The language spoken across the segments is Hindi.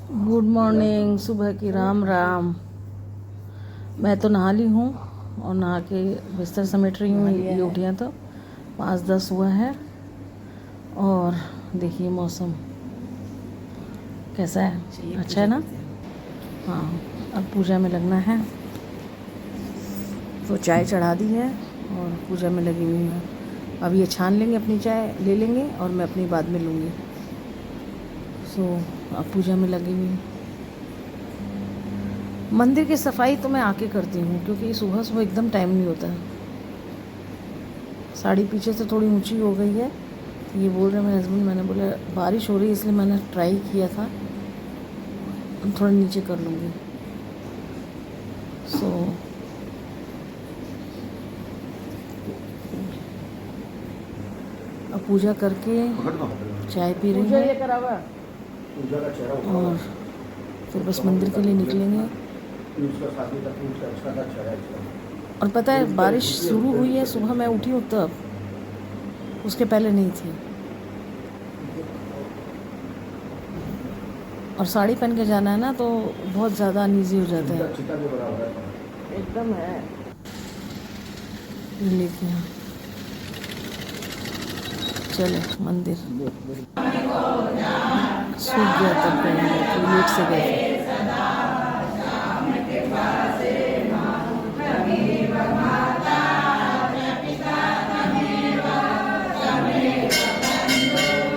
गुड मॉर्निंग, सुबह की राम राम। मैं तो नहा ली हूँ और नहा के बिस्तर समेट रही हूँ। ये उठिया तो 5:10 हुआ है। और देखिए मौसम कैसा है, अच्छा है ना। हाँ, अब पूजा में लगना है, तो चाय चढ़ा दी है और पूजा में लगी हुई है। अब ये छान लेंगे, अपनी चाय ले लेंगे और मैं अपनी बाद में लूँगी। अब पूजा में लगी हुई हूँ। मंदिर की सफाई तो मैं आके करती हूँ, क्योंकि सुबह सुबह एकदम टाइम नहीं होता है। साड़ी पीछे से थोड़ी ऊंची हो गई है, ये बोल रहे मेरे हस्बैंड। मैंने बोला बारिश हो रही है इसलिए मैंने ट्राई किया था, थोड़ा नीचे कर लूँगी। अब पूजा करके चाय पी रही हूँ और फिर बस मंदिर के लिए निकलेंगे। और पता है बारिश शुरू हुई है, सुबह मैं उठी हूँ तब, उसके पहले नहीं थी। और साड़ी पहन के जाना है ना, तो बहुत ज़्यादा अनईजी हो जाता है एकदम है। लेकिन चले मंदिर, सूख गया तब तो लेट से गए।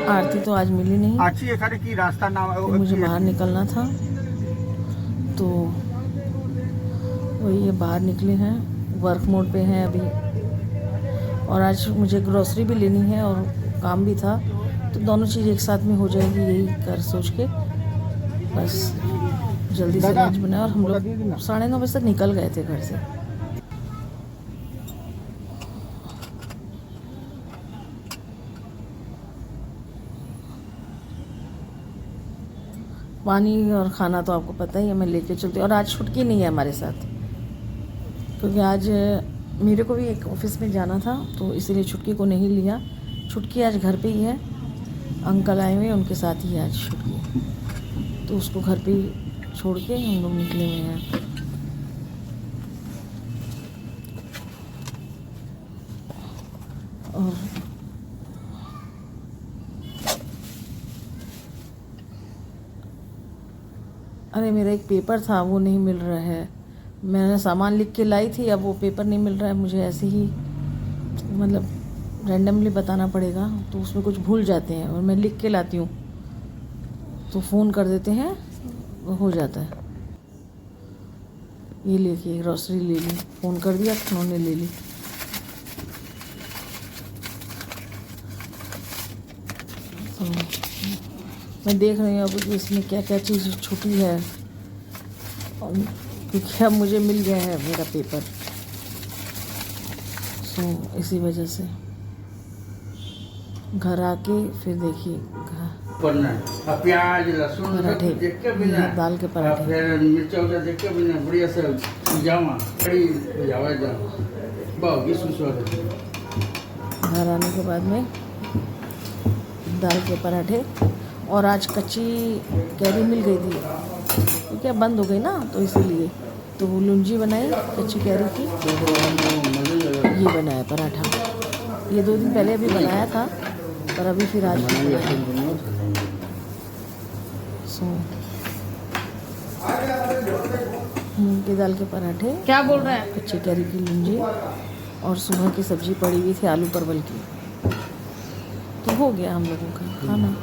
आरती तो आज मिली नहीं की रास्ता नाम कि मुझे बाहर निकलना था, तो वही ये बाहर निकले हैं, वर्क मोड पे हैं अभी। और आज मुझे ग्रोसरी भी लेनी है और काम भी था, तो दोनों चीज़ एक साथ में हो जाएगी, यही कर सोच के बस जल्दी से लंच बनाया। और हम लोग 9:30 बजे तक निकल गए थे घर से। पानी और खाना तो आपको पता ही है, मैं लेके चलती हूँ। और आज छुट्टी नहीं है हमारे साथ, क्योंकि आज मेरे को भी एक ऑफिस में जाना था, तो इसीलिए छुट्टी को नहीं लिया। छुट्टी आज घर पे ही है, अंकल आए हुए उनके साथ ही आज छुट्टी, तो उसको घर पे ही छोड़ के हम लोग निकले हुए हैं। और अरे मेरा एक पेपर था, वो नहीं मिल रहा है। मैंने सामान लिख के लाई थी, अब वो पेपर नहीं मिल रहा है। मुझे ऐसे ही मतलब रैंडमली बताना पड़ेगा, तो उसमें कुछ भूल जाते हैं, और मैं लिख के लाती हूँ तो फ़ोन कर देते हैं, वो हो जाता है। ये लेके ग्रॉसरी ले ली, फ़ोन कर दिया उन्होंने ले ली। तो मैं देख रही हूँ अब कि इसमें क्या क्या चीज़ छुटी है, और क्योंकि अब मुझे मिल गया है मेरा पेपर, इसी वजह से घर आके फिर देखिए प्याज लहसुन पराठे, दाल के पराठे, फिर मिर्चा उर्चा देख के बढ़िया से जावा बड़ी जावा जा बहुत स्वाद। घर आने के बाद में दाल के पराठे, और आज कच्ची कैरी मिल गई थी क्योंकि अब बंद हो गई ना, तो इसीलिए तो वो लुंजी बनाई कच्ची कैरी की, ये बनाया पराठा। ये 2 दिन पहले अभी बनाया था, पर अभी फिर आज मूंग की दाल के पराठे, क्या बोल रहे हैं, कच्ची कैरी की लुंजी, और सुबह की सब्जी पड़ी हुई थी आलू परवल की। तो हो गया हम लोगों का खाना।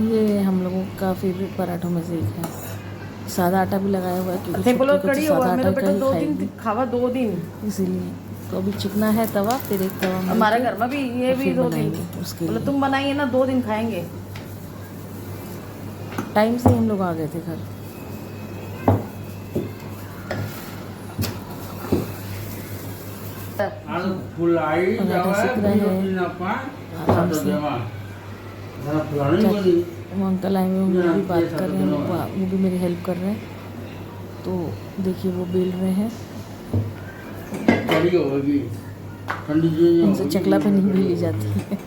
ये हम लोगों का फेवरेट पराठों में से एक है। सादा आटा भी लगाया हुआ है, क्योंकि सादा आटा का ही खाएगी, खावा 2 दिन, इसीलिए। तो अभी चिकना है तवा, फिर एक तवा हमारे घर में भी ये भी 2 दिन। उसके मतलब लिए तुम बनाइए ना, 2 दिन खाएंगे। टाइम से हम लोग आ गए थे घर। पराठा सीख रहे हैं आराम से। वो अंकल आए हुए, वो भी बात कर रहे हैं, वो भी मेरी हेल्प कर रहे हैं। तो देखिए वो बेल रहे हैं। बड़ी होगी ठंडी चीज उनसे चकला पे नहीं बेली जाती है।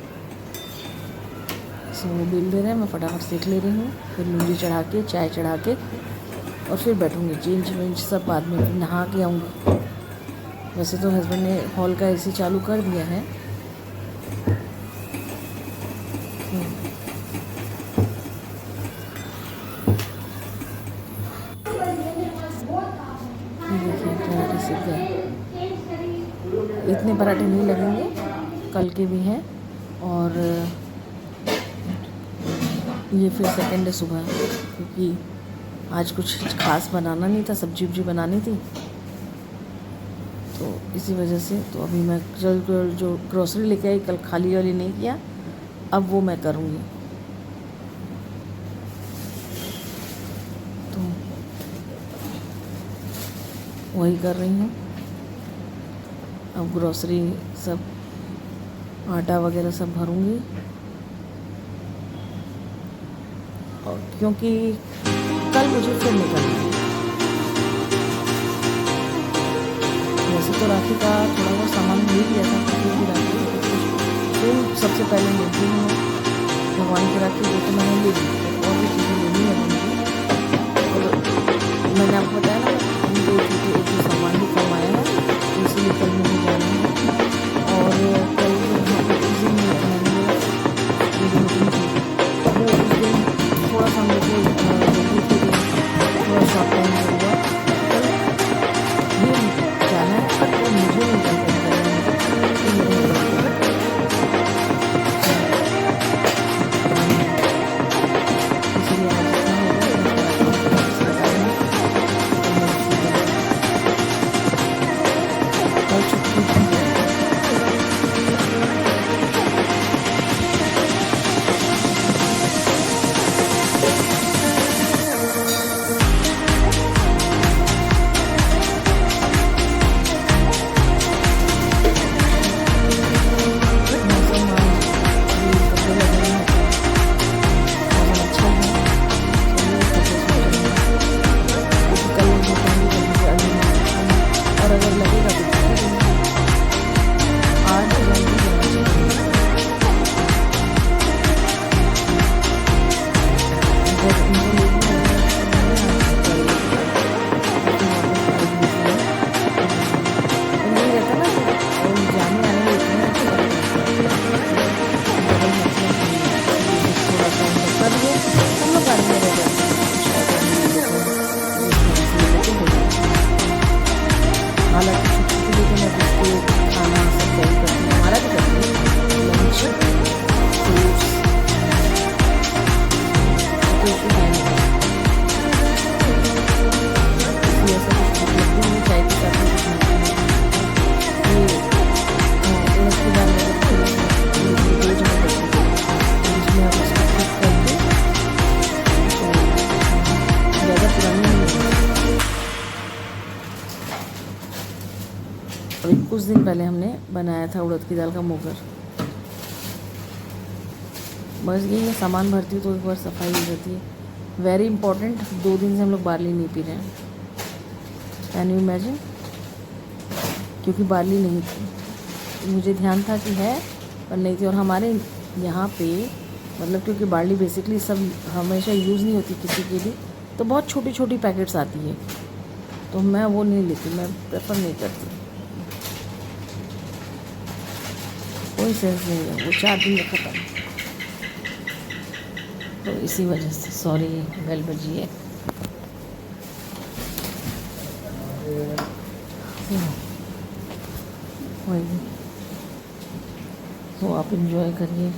सो वो बेल दे रहे हैं, मैं फटाफट सेक ले रही हूँ। फिर लूंजी चढ़ा के, चाय चढ़ा के और फिर बैठूँगी। चेंज वेंज सब बाद में, फिर नहा के आऊँगी। वैसे तो हस्बैंड ने हॉल का एसी चालू कर दिया है। देखिए पराठे सीख गए। इतने पराठे नहीं लगेंगे, कल के भी हैं। और ये फिर सेकेंड डे सुबह, क्योंकि आज कुछ खास बनाना नहीं था, सब्जी वब्जी बनानी थी, तो इसी वजह से। तो अभी मैं जो ग्रोसरी लेके आई कल, खाली वाली नहीं किया, अब वो मैं करूँगी। तो वही कर रही हूँ। अब ग्रोसरी सब, आटा वगैरह सब भरूँगी। और क्योंकि कल मुझे फिर निकलना है। वैसे तो राखी का थोड़ा बहुत सामान मिल गया था, फिर भी राखी का कुछ फूल सबसे पहले लेती हूँ। भगवान की राखी वो तो मैंने ले ली, और भी चीज़ें लेनी है मुझे। और मैंने आपको बताया ना, हम दो चीज़ें, एक जो सामान भी कम आया है, तो इसलिए कल मुझे जाना है। और कल यहाँ पर मीटिंग थी, वो उस दिन थोड़ा सा मुझे थोड़ा शॉर्ट टाइम में हुआ। कल ये जाना है, पर वो मुझे नहीं जाना हालांकि छुट्टी के लिए तो मैं बिस्कुट खाना सब कैरी करती हूँ, हमारा भी करती हूँ, लंच फ्रूट्स तो इशू है नहीं। इसलिए ऐसा कुछ भूख लगती नहीं, चाय के साथ में कुछ नहीं। ये उड़द की दाल में दो जगह बची थी, जिसमें आप उसको कुक करके, तो ज़्यादा पुरानी नहीं है। अभी कुछ दिन पहले हमने बनाया था उड़द की दाल का मोगर। बस यही है, सामान भरती हूँ तो एक बार सफाई हो जाती है। वेरी इंपॉर्टेंट, 2 दिन से हम लोग बार्ली नहीं पी रहे हैं। Can you imagine? क्योंकि बार्ली नहीं थी, मुझे ध्यान था कि है पर नहीं थी। और हमारे यहाँ पे मतलब क्योंकि बार्ली बेसिकली सब हमेशा यूज़ नहीं होती किसी के भी, तो बहुत छोटी छोटी पैकेट्स आती है, तो मैं वो नहीं लेती, मैं प्रेफर नहीं करती। कोई सेंस नहीं है, वो 4 दिन में ख़त्म। तो इसी वजह से सॉरी, बेल बजी है। वही तो आप इंजॉय करिए।